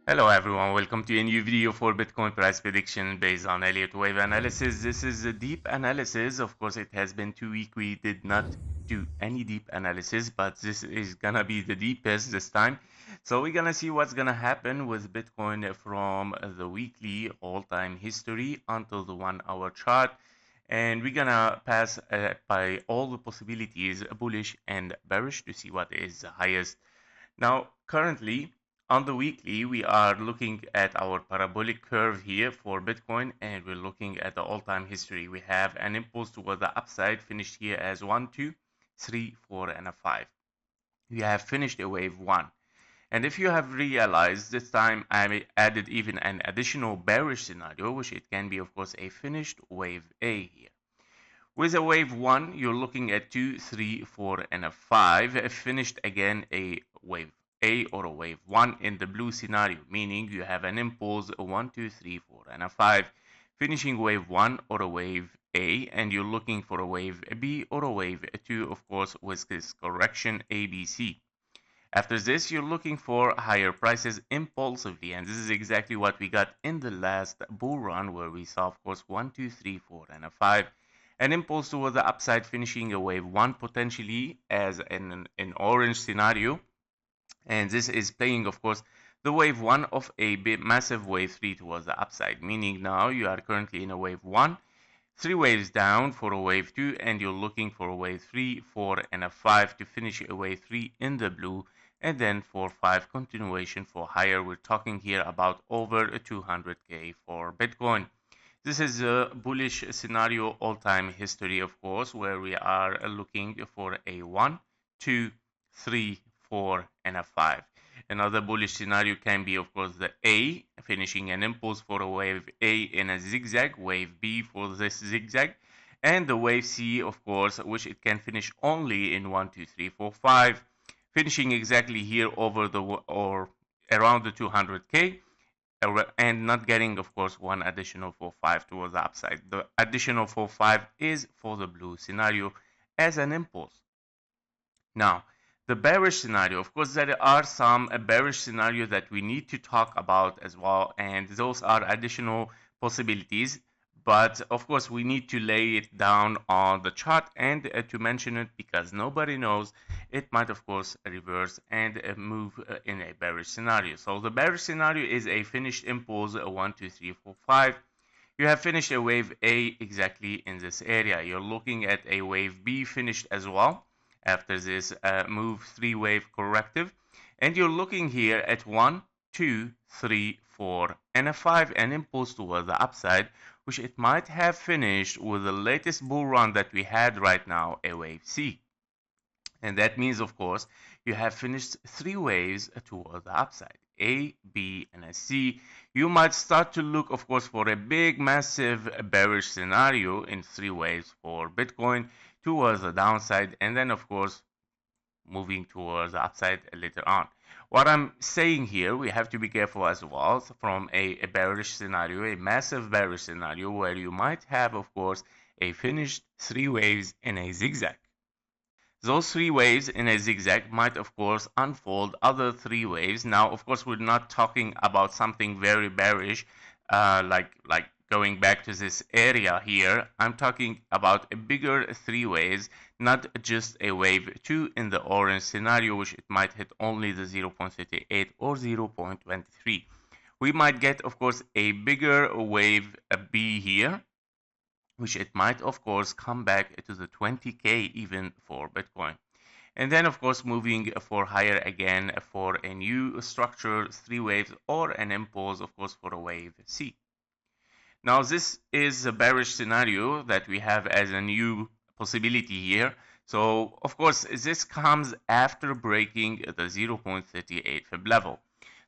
Hello everyone, welcome to a new video for Bitcoin price prediction based on Elliott wave analysis. This is a deep analysis. Of course, it has been 2 weeks. We did not do any deep analysis, but this is gonna be the deepest this time. So we're gonna see what's gonna happen with Bitcoin from the weekly all-time history until the 1 hour chart. And we're gonna pass by all the possibilities, bullish and bearish, to see what is the highest. Now, currently, on the weekly, we are looking at our parabolic curve here for Bitcoin, and we're looking at the all-time history. We have an impulse toward the upside, finished here as 1, 2, 3, 4, and a 5. We have finished a wave 1. And if you have realized, this time I added even an additional bearish scenario, which it can be, of course, a finished wave A here. With a wave 1, you're looking at 2, 3, 4, and a 5. Finished again a wave A or a wave 1 in the blue scenario, meaning you have an impulse, a 1, 2, 3, 4, and a 5. Finishing wave 1 or a wave A, and you're looking for a wave B or a wave 2, of course, with this correction ABC. After this, you're looking for higher prices impulsively, and this is exactly what we got in the last bull run, where we saw, of course, 1, 2, 3, 4, and a 5. An impulse toward the upside, finishing a wave 1 potentially as an orange scenario. And this is playing, of course, the wave 1 of a massive wave 3 towards the upside, meaning now you are currently in a wave 1, 3 waves down for a wave 2, and you're looking for a wave 3, 4, and a 5 to finish a wave 3 in the blue, and then 4, 5 continuation for higher. We're talking here about over 200K for Bitcoin. This is a bullish scenario all-time history, of course, where we are looking for a 1, 2, 3, 4, and a 5. Another bullish scenario can be, of course, the A, finishing an impulse for a wave A in a zigzag, wave B for this zigzag, and the wave C, of course, which it can finish only in 1, 2, 3, 4, 5, finishing exactly here over the or around the 200K, and not getting, of course, one additional 4-5 towards the upside. The additional 4-5 is for the blue scenario as an impulse. Now, the bearish scenario, of course, there are some bearish scenarios that we need to talk about as well, and those are additional possibilities. But of course, we need to lay it down on the chart and to mention it, because nobody knows. It might, of course, reverse and move in a bearish scenario. So the bearish scenario is a finished impulse, 1, 2, 3, 4, 5. You have finished a wave A exactly in this area. You're looking at a wave B finished as well after this move 3 wave corrective. And you're looking here at 1, 2, 3, 4, and a 5, an impulse toward the upside, which it might have finished with the latest bull run that we had right now, a wave C. And that means, of course, you have finished 3 waves toward the upside, A, B, and a C. You might start to look, of course, for a big, massive bearish scenario in 3 waves for Bitcoin towards the downside, and then, of course, moving towards the upside later on. What I'm saying here, we have to be careful as well from a bearish scenario, a massive bearish scenario, where you might have, of course, a finished 3 waves in a zigzag. Those 3 waves in a zigzag might, of course, unfold other 3 waves. Now, of course, we're not talking about something very bearish, like going back to this area here. I'm talking about a bigger 3 waves, not just a wave 2 in the orange scenario, which it might hit only the 0.38 or 0.23. We might get, of course, a bigger wave B here, which it might, of course, come back to the 20K even for Bitcoin. And then, of course, moving for higher again for a new structure, 3 waves, or an impulse, of course, for a wave C. Now, this is a bearish scenario that we have as a new possibility here. So, of course, this comes after breaking the 0.38 fib level.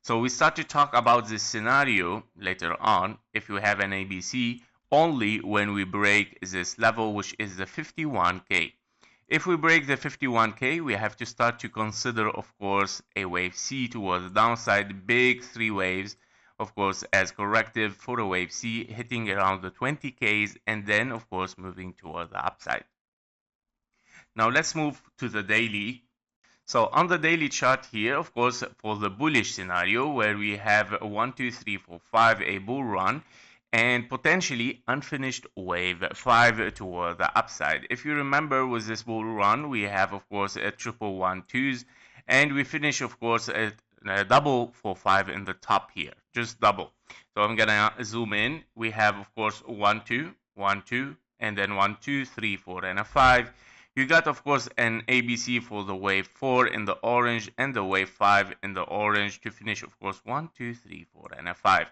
So we start to talk about this scenario later on, if you have an ABC, only when we break this level, which is the 51K. If we break the 51K, we have to start to consider, of course, a wave C towards the downside, big 3 waves, of course, as corrective for a wave C, hitting around the 20Ks, and then, of course, moving toward the upside. Now let's move to the daily. So on the daily chart here, of course, for the bullish scenario where we have 1, 2, 3, 4, 5, a bull run, and potentially unfinished wave 5 toward the upside. If you remember with this bull run, we have of course a triple 1-2s, and we finish of course at a double 4-5 in the top here, just double. So I'm gonna zoom in. We have of course 1, 2, 1, 2, and then 1, 2, 3, 4, and a 5. You got of course an ABC for the wave 4 in the orange and the wave 5 in the orange to finish of course 1, 2, 3, 4, and a 5.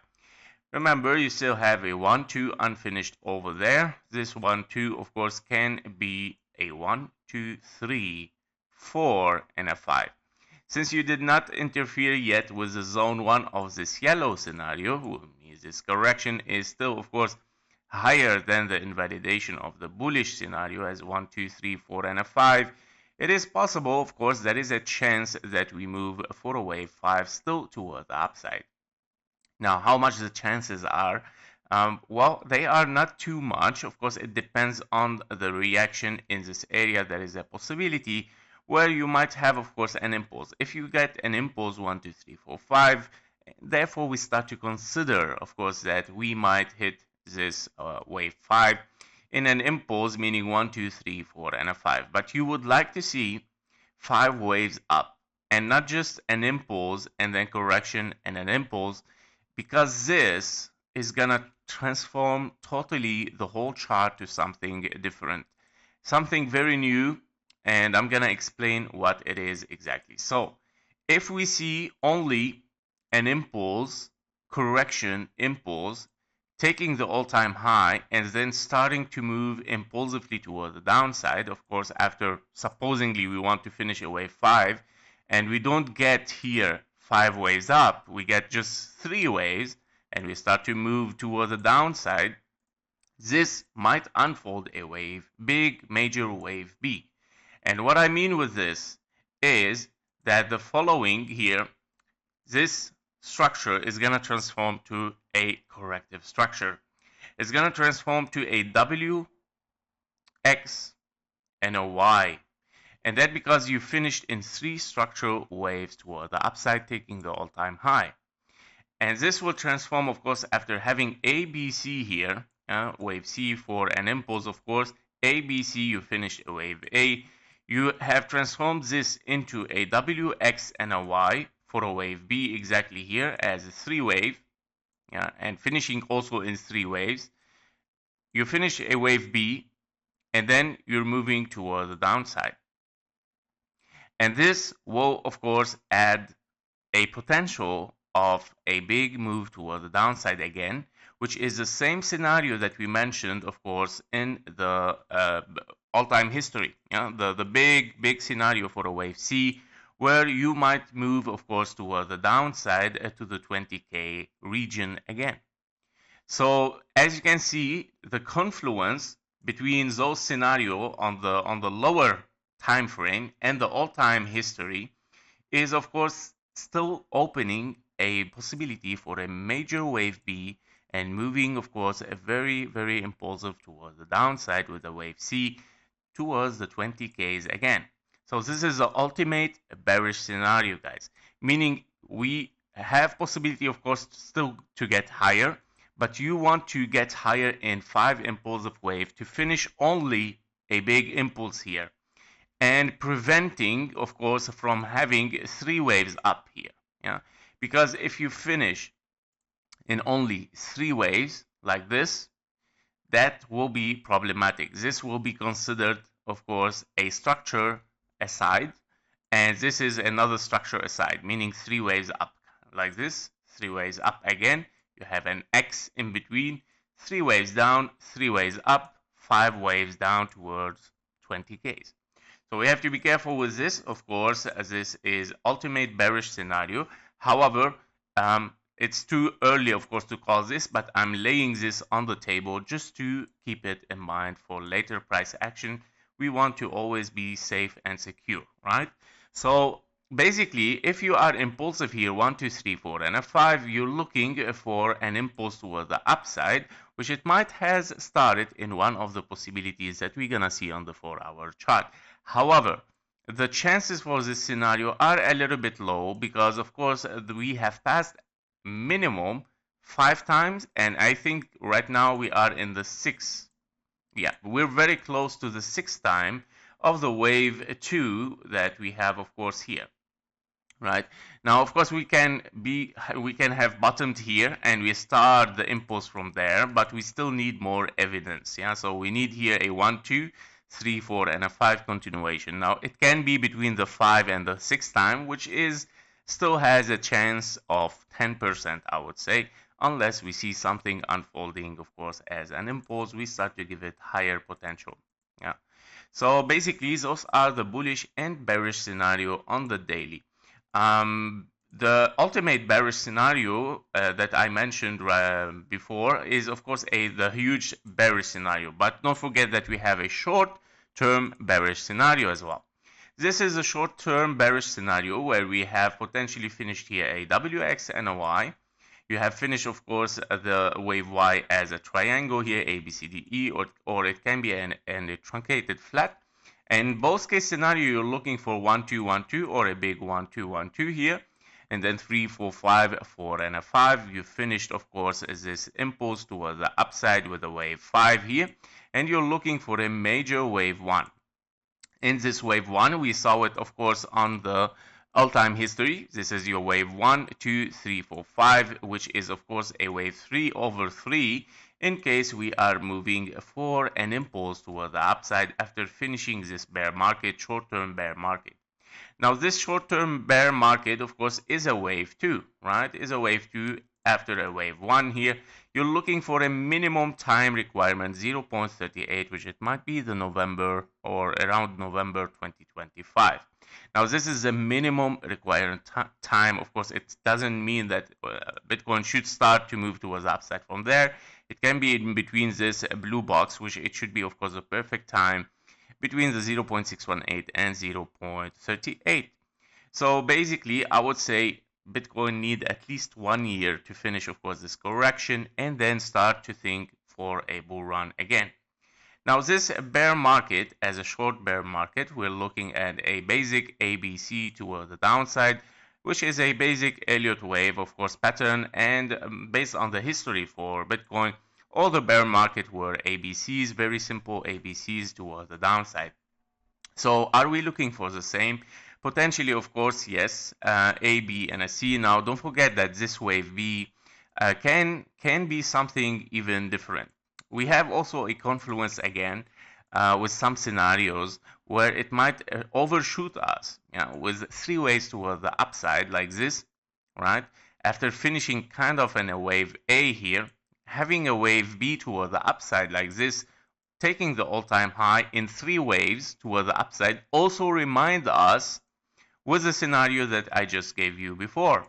Remember, you still have a 1, 2 unfinished over there. This 1, 2, of course, can be a 1, 2, 3, 4, and a 5. Since you did not interfere yet with the zone 1 of this yellow scenario, means this correction is still, of course, higher than the invalidation of the bullish scenario as 1, 2, 3, 4, and a 5. It is possible, of course, there is a chance that we move for a wave 5 still toward the upside. Now, how much the chances are? Well, they are not too much. Of course, it depends on the reaction in this area. There is a possibility where you might have, of course, an impulse. If you get an impulse 1, 2, 3, 4, 5, therefore we start to consider, of course, that we might hit this wave 5 in an impulse, meaning 1, 2, 3, 4, and a 5. But you would like to see 5 waves up and not just an impulse and then correction and an impulse, because this is gonna transform totally the whole chart to something different, something very new, and I'm gonna explain what it is exactly. So if we see only an impulse, correction impulse, taking the all-time high and then starting to move impulsively toward the downside, of course, after supposedly we want to finish a wave 5, and we don't get here 5 waves up, we get just 3 waves, and we start to move toward the downside, this might unfold a wave, big major wave B. And what I mean with this is that the following here, this structure is going to transform to a corrective structure. It's going to transform to a W, X, and a Y. And that because you finished in 3 structural waves toward the upside, taking the all-time high. And this will transform, of course, after having ABC here, wave C for an impulse, of course, ABC, you finished a wave A. You have transformed this into a W, X, and a Y for a wave B exactly here as a 3 wave, and finishing also in 3 waves. You finish a wave B, and then you're moving toward the downside. And this will, of course, add a potential of a big move toward the downside again, which is the same scenario that we mentioned, of course, in the all-time history. The big scenario for a wave C, where you might move, of course, toward the downside to the 20K region again. So as you can see, the confluence between those scenarios on the lower time frame and the all-time history is, of course, still opening a possibility for a major wave B and moving, of course, a very impulsive towards the downside with a wave C towards the 20Ks again. So this is the ultimate bearish scenario, guys, meaning we have possibility, of course, still to get higher, but you want to get higher in 5 impulsive wave to finish only a big impulse here, and preventing, of course, from having 3 waves up here. Because if you finish in only 3 waves like this, that will be problematic. This will be considered, of course, a structure aside, and this is another structure aside, meaning 3 waves up like this, 3 waves up again. You have an X in between, 3 waves down, 3 waves up, 5 waves down towards 20Ks. So we have to be careful with this, of course, as this is ultimate bearish scenario. However, it's too early, of course, to call this, but I'm laying this on the table just to keep it in mind for later price action. We want to always be safe and secure, right? So basically, if you are impulsive here, 1, 2, 3, 4, and a 5, you're looking for an impulse toward the upside, which it might has started in one of the possibilities that we're gonna see on the 4-hour chart. However, the chances for this scenario are a little bit low because, of course, we have passed minimum 5 times, and I think right now we are in the sixth. Yeah, we're very close to the sixth time of the wave 2 that we have, of course, here. Right now, of course, we can have bottomed here and we start the impulse from there, but we still need more evidence. Yeah, so we need here a 1 2 3 4 and a 5 continuation. Now it can be between the 5 and the 6th time, which is still has a chance of 10%, I would say, unless we see something unfolding, of course, as an impulse. We start to give it higher potential. Yeah, so basically those are the bullish and bearish scenario on the daily. The ultimate bearish scenario that I mentioned before is, of course, the huge bearish scenario. But don't forget that we have a short-term bearish scenario as well. This is a short-term bearish scenario where we have potentially finished here a WX and a Y. You have finished, of course, the wave Y as a triangle here, A, B, C, D, E, or it can be a truncated flat. And both case scenario, you're looking for 1 2 1 2 or a big 1 2 1 2 here, and then 3 4 5 4 and a 5. You finished, of course, as this impulse toward the upside with a wave 5 here, and you're looking for a major wave 1. In this wave 1, we saw it, of course, on the all-time history. This is your wave 1 2 3 4 5, which is, of course, a wave 3 over 3 in case we are moving for an impulse toward the upside after finishing this bear market, short-term bear market. Now, this short-term bear market, of course, is a wave 2, right? Is a wave 2 after a wave 1 here. You're looking for a minimum time requirement, 0.38, which it might be the November or around November 2025. Now, this is the minimum required time. Of course, it doesn't mean that Bitcoin should start to move towards the upside from there. It can be in between this blue box, which it should be, of course, the perfect time between the 0.618 and 0.38. So basically, I would say Bitcoin need at least 1 year to finish, of course, this correction and then start to think for a bull run again. Now, this bear market, as a short bear market, we're looking at a basic ABC toward the downside, which is a basic Elliott wave, of course, pattern. And based on the history for Bitcoin, all the bear market were ABCs, very simple ABCs toward the downside. So are we looking for the same? Potentially, of course, yes, A, B, and a C. Now, don't forget that this wave B can be something even different. We have also a confluence again with some scenarios where it might overshoot us, with 3 waves toward the upside like this, right? After finishing kind of in a wave A here, having a wave B toward the upside like this, taking the all-time high in 3 waves toward the upside, also remind us with the scenario that I just gave you before.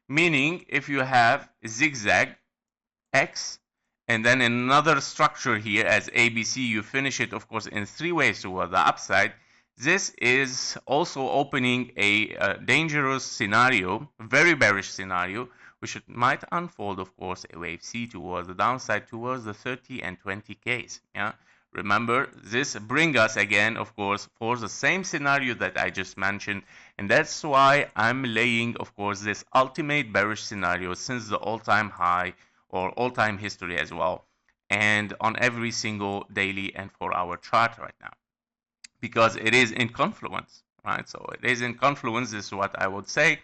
Meaning, if you have zigzag X and then another structure here as ABC, you finish it, of course, in 3 waves toward the upside. This is also opening a dangerous scenario, very bearish scenario, which might unfold, of course, a wave C towards the downside towards the 30 and 20 Ks. Yeah. Remember, this brings us again, of course, for the same scenario that I just mentioned, and that's why I'm laying, of course, this ultimate bearish scenario since the all-time high or all-time history as well, and on every single daily and 4-hour chart right now, because it is in confluence, right? So it is in confluence, this is what I would say.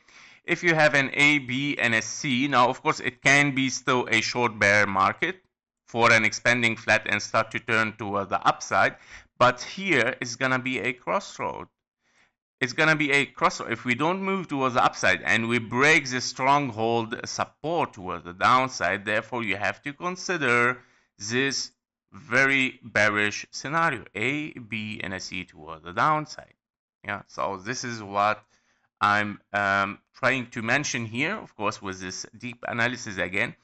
If you have an A, B, and a C, now of course it can be still a short bear market for an expanding flat and start to turn toward the upside, but here is gonna be a crossroad. It's going to be a crossroad. If we don't move towards the upside and we break the stronghold support towards the downside, therefore you have to consider this very bearish scenario, A, B, and a C toward the downside. Yeah, so this is what I'm trying to mention here, of course, with this deep analysis again,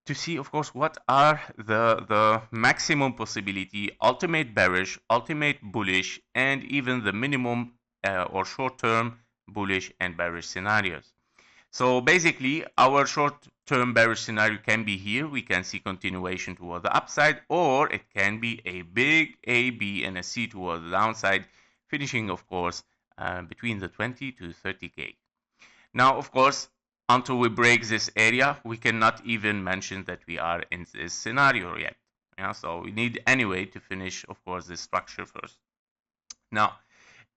to see, of course, what are the maximum possibility, ultimate bearish, ultimate bullish, and even the minimum or short-term bullish and bearish scenarios. So basically, our short-term bearish scenario can be here. We can see continuation toward the upside, or it can be a big A, B, and a C toward the downside, finishing, of course, between the 20 to 30K. Now, of course, until we break this area, we cannot even mention that we are in this scenario yet. Yeah, so we need anyway to finish, of course, this structure first. Now,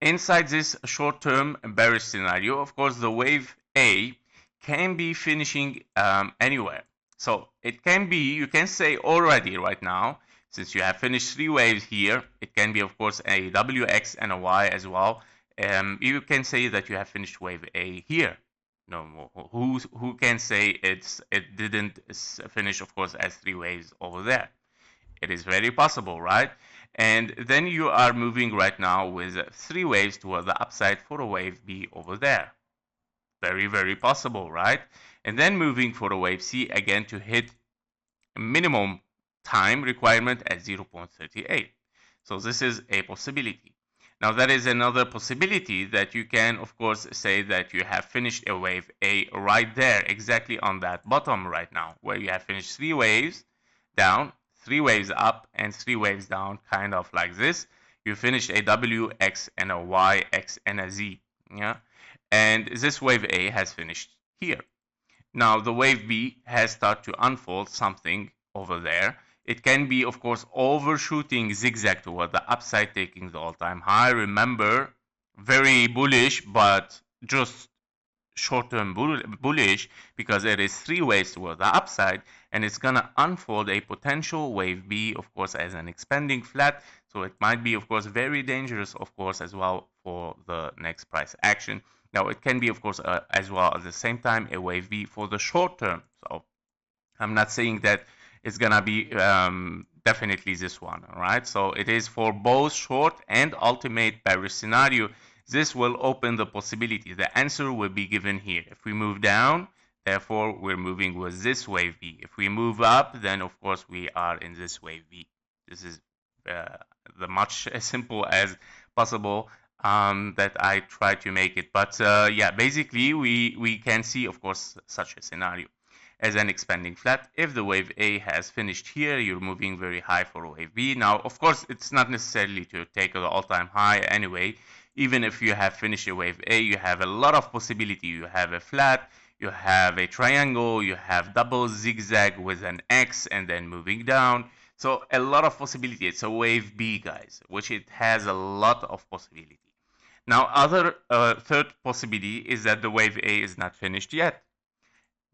inside this short-term bearish scenario, of course, the wave A can be finishing anywhere. So it can be, you can say already right now, since you have finished 3 waves here, it can be, of course, a WX and a Y as well. You can say that you have finished wave A here. No, who can say it didn't finish, of course, as 3 waves over there? It is very possible, right? And then you are moving right now with 3 waves toward the upside for a wave B over there. Very, very possible, right? And then moving for a wave C again to hit minimum time requirement at 0.38. So this is a possibility. Now that is another possibility that you can, of course, say that you have finished a wave A right there, exactly on that bottom right now, where you have finished 3 waves down, 3 waves up, and 3 waves down, kind of like this. You finished a W, X, and a Y, X, and a Z. Yeah, and this wave A has finished here. Now the wave B has started to unfold something over there. It can be, of course, overshooting zigzag toward the upside, taking the all-time high. Remember, very bullish, but just short-term bullish, because it is 3 waves toward the upside, and it's gonna unfold a potential wave B, of course, as an expanding flat. So it might be, of course, very dangerous, of course, as well for the next price action. Now it can be, of course, as well at the same time a wave B for the short term. So I'm not saying that it's gonna be definitely this one, all right? So it is for both short and ultimate bearish scenario. This will open the possibility. The answer will be given here. If we move down, therefore we're moving with this wave B. If we move up, then of course we are in this wave B. This is the much as simple as possible that I try to make it. But yeah, basically we can see, of course, such a scenario as an expanding flat. If the wave A has finished here, you're moving very high for wave B. Now, of course, it's not necessarily to take the all-time high anyway. Even if you have finished a wave A, you have a lot of possibility. You have a flat, you have a triangle, you have double zigzag with an X and then moving down. So a lot of possibility. It's a wave B, guys, which it has a lot of possibility. Now, other third possibility is that the wave A is not finished yet.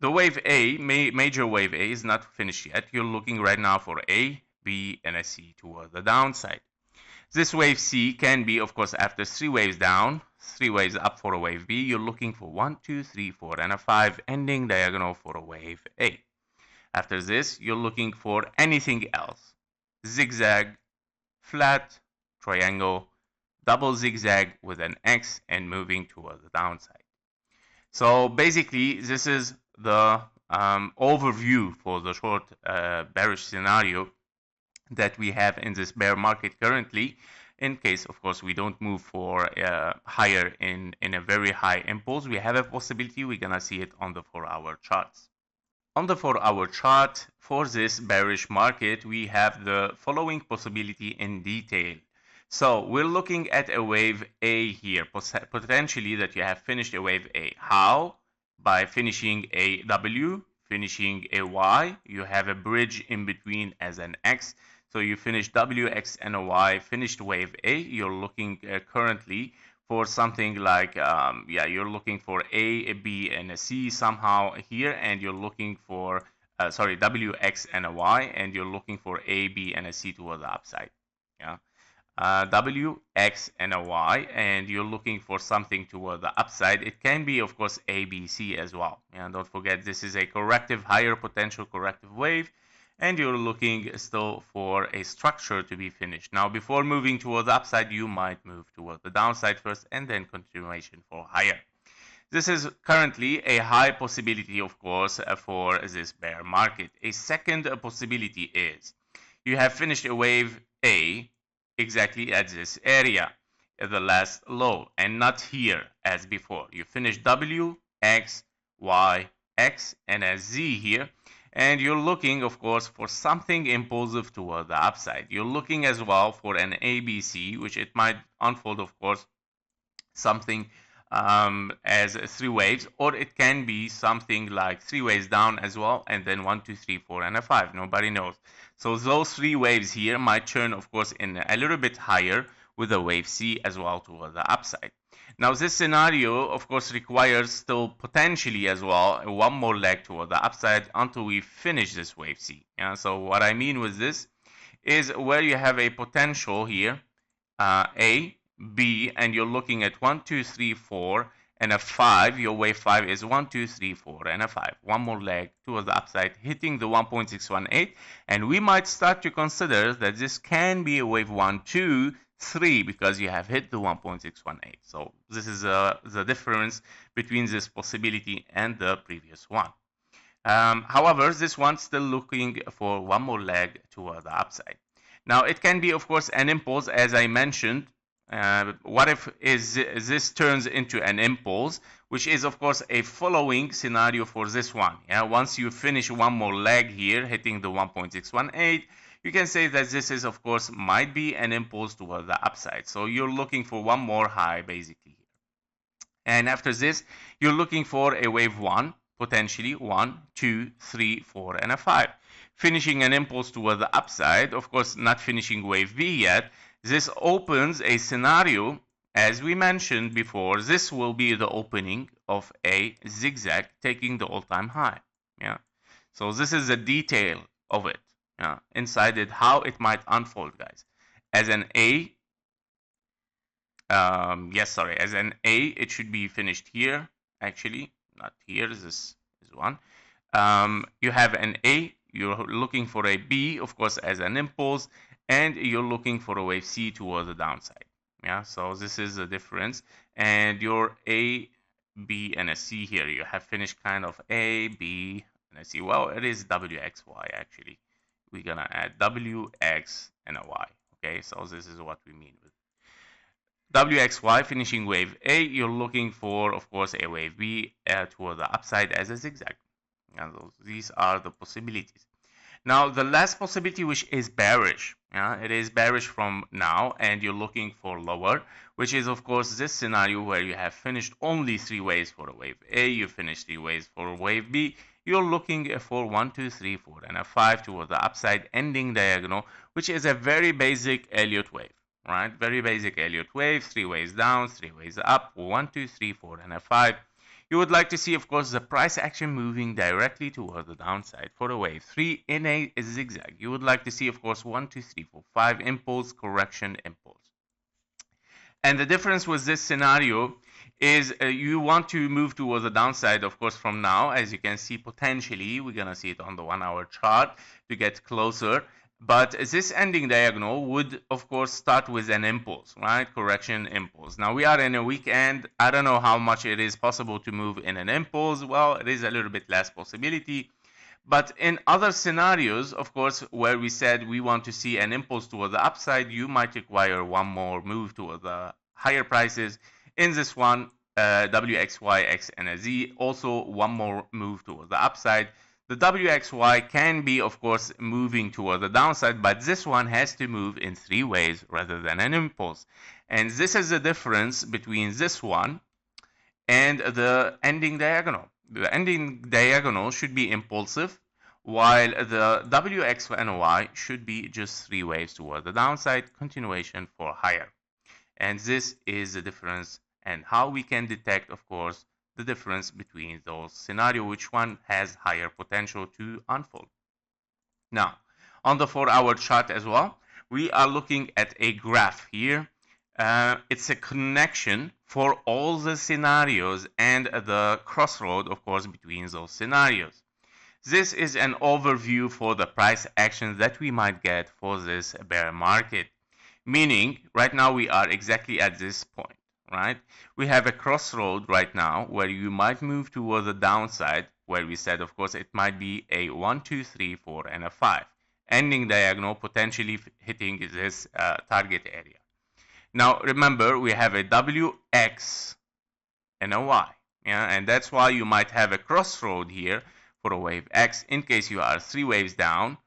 The wave A, major wave A, is not finished yet. You're looking right now for A, B, and a C toward the downside. This wave C can be, of course, after 3 waves down, 3 waves up for a wave B. You're looking for 1, 2, 3, 4, and a 5 ending diagonal for a wave A. After this, you're looking for anything else. Zigzag, flat, triangle, double zigzag with an X, and moving toward the downside. So basically, this is the overview for the short bearish scenario that we have in this bear market currently. In case, of course, we don't move for higher in a very high impulse, we have a possibility. We're gonna see it on the 4-hour charts. On the 4-hour chart for this bearish market, we have the following possibility in detail. So we're looking at a wave A here, potentially that you have finished a wave A. How? By finishing a W, finishing a Y. You have a bridge in between as an X. So you finish W, X, and a Y, finished wave A. You're looking currently for something like, yeah, you're looking for A, B, and a C somehow here, and you're looking for, sorry, W, X, and a Y, and you're looking for A, B, and a C toward the upside. Yeah. W, X, and a Y, and you're looking for something toward the upside. It can be, of course, A, B, C as well. And don't forget, this is a corrective, higher potential corrective wave, and you're looking still for a structure to be finished. Now, before moving toward the upside, you might move toward the downside first, and then continuation for higher. This is currently a high possibility, of course, for this bear market. A second possibility is you have finished a wave A, exactly at this area, at the last low, and not here as before. You finish W, X, Y, X, and a Z here, and you're looking, of course, for something impulsive toward the upside. You're looking as well for an ABC, which it might unfold, of course, something as three waves, or it can be something like three waves down as well, and then 1, 2, 3, 4, and a 5. Nobody knows. So those three waves here might turn, of course, in a little bit higher with a wave C as well toward the upside. Now this scenario, of course, requires still potentially as well one more leg toward the upside until we finish this wave C. Yeah, so what I mean with this is where you have a potential here, A, B, and you're looking at 1, 2, 3, 4, and a 5. Your wave 5 is 1, 2, 3, 4, and a 5. One more leg towards the upside, hitting the 1.618, and we might start to consider that this can be a wave 1, 2, 3 because you have hit the 1.618. So this is the difference between this possibility and the previous one. However, this one's still looking for one more leg toward the upside. Now, it can be, of course, an impulse, as I mentioned. What if this turns into an impulse, which is, of course, a following scenario for this one. Yeah, once you finish one more leg here, hitting the 1.618, you can say that this is, of course, might be an impulse toward the upside. So you're looking for one more high, basically. And after this, you're looking for a wave 1, potentially 1, 2, 3, 4, and a 5. Finishing an impulse toward the upside, of course, not finishing wave B yet. This opens a scenario, as we mentioned before. This will be the opening of a zigzag taking the all-time high. Yeah. So this is the detail of it. Yeah. Inside it, how it might unfold, guys. As an A, as an A, it should be finished here, actually, not here. This is one. You have an A, you're looking for a B, of course, as an impulse, and you're looking for a wave C towards the downside. Yeah, so this is the difference. And your A, B, and a C here, you have finished kind of A, B, and a C. Well, it is WXY, actually. We're gonna add WX and a Y. Okay, so this is what we mean with WXY finishing wave A. You're looking for, of course, a wave B toward the upside as a zigzag. And these are the possibilities. Now, the last possibility, which is bearish, it is bearish from now, and you're looking for lower, which is, of course, this scenario where you have finished only three waves for a wave A, you finished three waves for a wave B, you're looking for 1, 2, 3, 4, and a 5 toward the upside ending diagonal, which is a very basic Elliott wave. Right, very basic Elliott wave, three waves down, three waves up, 1, 2, 3, 4, and a 5. You would like to see, of course, the price action moving directly toward the downside for a wave 3 in a zigzag. You would like to see, of course, 1, 2, 3, 4, 5 impulse, correction, impulse. And the difference with this scenario is you want to move towards the downside, of course, from now. As you can see, potentially, we're going to see it on the 1 hour chart to get closer. But this ending diagonal would, of course, start with an impulse, right? Correction, impulse. Now, we are in a weekend. I don't know how much it is possible to move in an impulse. Well, it is a little bit less possibility. But in other scenarios, of course, where we said we want to see an impulse toward the upside, you might require one more move toward the higher prices. In this one, WX, Y, X, and a Z, also one more move toward the upside. The WXY can be, of course, moving toward the downside, but this one has to move in three ways rather than an impulse. And this is the difference between this one and the ending diagonal. The ending diagonal should be impulsive, while the WX and Y should be just three waves toward the downside, continuation for higher. And this is the difference, and how we can detect, of course, the difference between those scenarios, which one has higher potential to unfold. Now, on the 4 hour chart as well, we are looking at a graph here. It's a connection for all the scenarios and the crossroad, of course, between those scenarios. This is an overview for the price actions that we might get for this bear market. Meaning, right now we are exactly at this point. Right? We have a crossroad right now where you might move toward the downside, where we said, of course, it might be a 1, 2, 3, 4, and a 5. Ending diagonal potentially hitting this target area. Now, remember, we have a WX and a Y. Yeah? And that's why you might have a crossroad here for a wave X. In case you are 3 waves down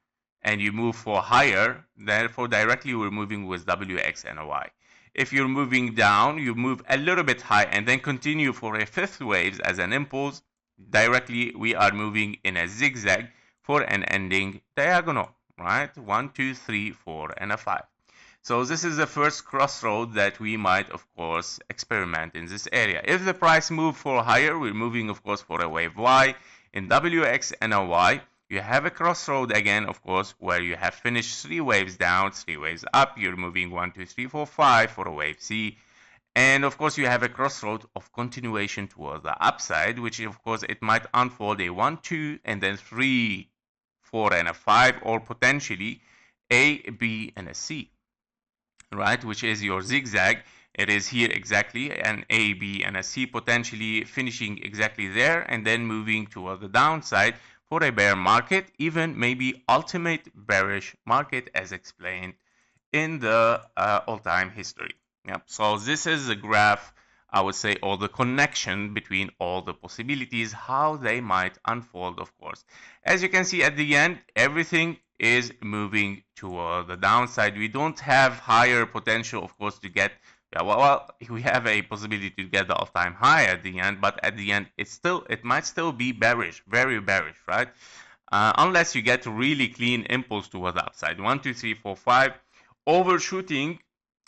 and you move for higher, therefore directly we're moving with WX and a Y. If you're moving down, you move a little bit high and then continue for a 5th wave as an impulse. Directly we are moving in a zigzag for an ending diagonal, right? 1, 2, 3, 4, and a 5. So this is the first crossroad that we might, of course, experiment in this area. If the price move for higher, we're moving, of course, for a wave Y. In WX and a Y, you have a crossroad again, of course, where you have finished 3 waves down, 3 waves up. You're moving 1, 2, 3, 4, 5 for a wave C. And of course, you have a crossroad of continuation towards the upside, which of course, it might unfold a 1, 2, and then 3, 4, and a 5, or potentially A, B, and a C, right? Which is your zigzag. It is here exactly an A, B, and a C, potentially finishing exactly there, and then moving toward the downside for a bear market, even maybe ultimate bearish market as explained in the all-time history. Yep. So this is the graph, I would say, or the connection between all the possibilities, how they might unfold, of course. As you can see at the end, everything is moving toward the downside. We don't have higher potential, of course, to get, well, we have a possibility to get the all-time high at the end, but at the end, it might still be bearish, very bearish, right? Unless you get really clean impulse toward the upside. 1, 2, 3, 4, 5. Overshooting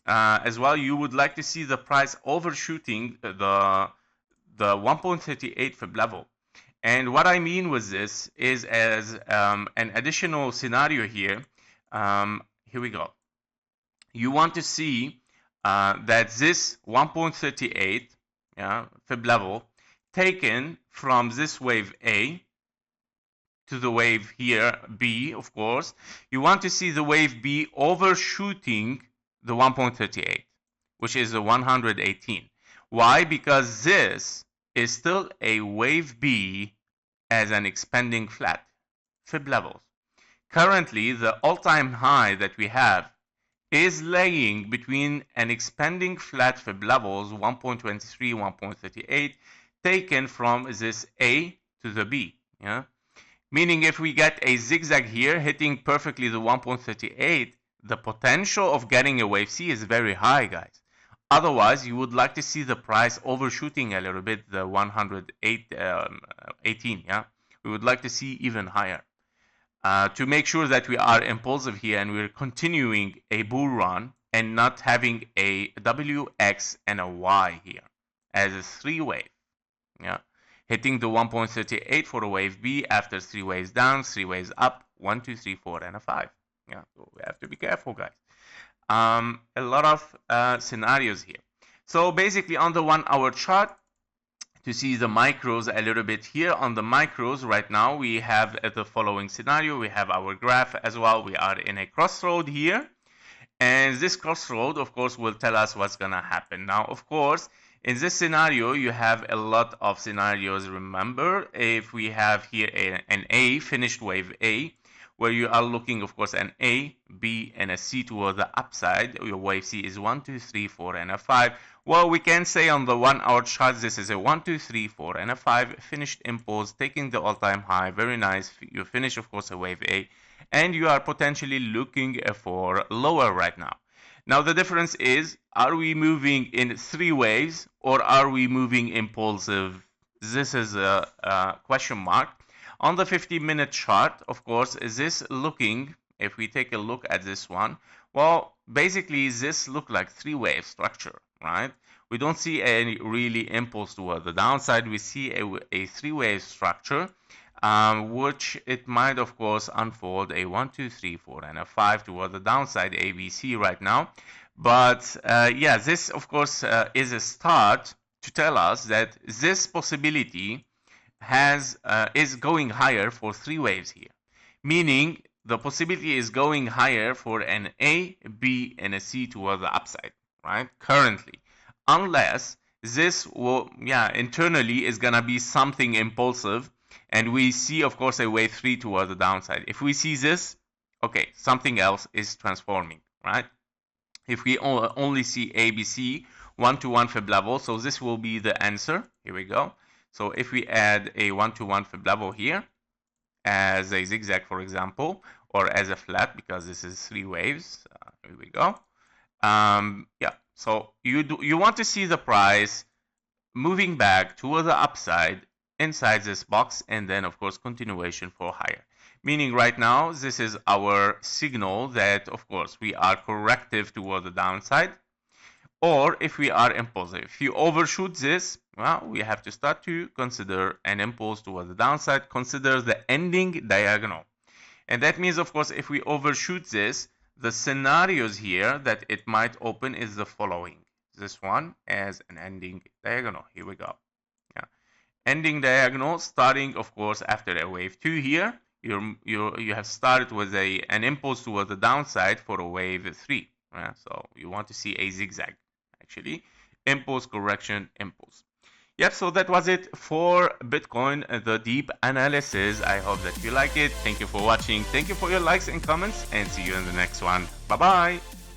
as well, you would like to see the price overshooting the 1.38 fib level. And what I mean with this is as an additional scenario here. Here we go. You want to see that this 1.38 fib level taken from this wave A to the wave here B, of course, you want to see the wave B overshooting the 1.38, which is the 118. Why? Because this is still a wave B as an expanding flat fib levels. Currently, the all-time high that we have is laying between an expanding flat fib levels 1.23, 1.38 taken from this A to the B. Meaning if we get a zigzag here hitting perfectly the 1.38, the potential of getting a wave C is very high, guys. Otherwise, you would like to see the price overshooting a little bit, the 118, We would like to see even higher. To make sure that we are impulsive here and we're continuing a bull run and not having a WX and a Y here as a 3-wave, hitting the 1.38 for a wave B after 3 waves down, 3 waves up, 1, 2, 3, 4, and a 5. So we have to be careful, guys. A lot of scenarios here. So basically on the 1-hour chart, to see the micros a little bit here on the micros right now, we have the following scenario. We have our graph as well. We are in a crossroad here. And this crossroad, of course, will tell us what's going to happen. Now, of course, in this scenario, you have a lot of scenarios. Remember, if we have here an A, finished wave A, where you are looking, of course, an A, B, and a C toward the upside. Your wave C is 1, 2, 3, 4, and a 5. Well, we can say on the 1-hour chart, this is a 1, 2, 3, 4, and a 5 finished impulse, taking the all-time high. Very nice. You finish, of course, a wave A, and you are potentially looking for lower right now. Now, the difference is, are we moving in 3 waves or are we moving impulsive? This is a question mark. On the 50-minute chart, of course, is this looking, if we take a look at this one, well, basically this look like 3-wave structure, right? We don't see any really impulse toward the downside. We see a 3-wave structure, which it might, of course, unfold a 1, 2, 3, 4, and a 5 toward the downside, ABC right now. But yeah, this, of course, is a start to tell us that this possibility is going higher for 3 waves here, meaning the possibility is going higher for an A, B, and a C toward the upside, right? Currently, unless this will, internally is gonna be something impulsive, and we see, of course, a wave 3 toward the downside. If we see this, okay, something else is transforming, right? If we only see ABC 1-to-1 fib level, so this will be the answer. Here we go. So if we add a 1-to-1 fib level here, as a zigzag, for example, or as a flat, because this is 3 waves. Here we go. Yeah, so you want to see the price moving back toward the upside inside this box, and then of course continuation for higher. Meaning right now this is our signal that of course we are corrective toward the downside, or if we are impulsive. If you overshoot this, well, we have to start to consider an impulse toward the downside. Consider the ending diagonal. And that means, of course, if we overshoot this, the scenarios here that it might open is the following. This one as an ending diagonal. Here we go. Yeah. Ending diagonal starting, of course, after a wave 2 here. You have started with an impulse toward the downside for a wave 3. So you want to see a zigzag, actually. Impulse, correction, impulse. Yep, so that was it for Bitcoin, the deep analysis. I hope that you like it. Thank you for watching. Thank you for your likes and comments, and see you in the next one. Bye-bye.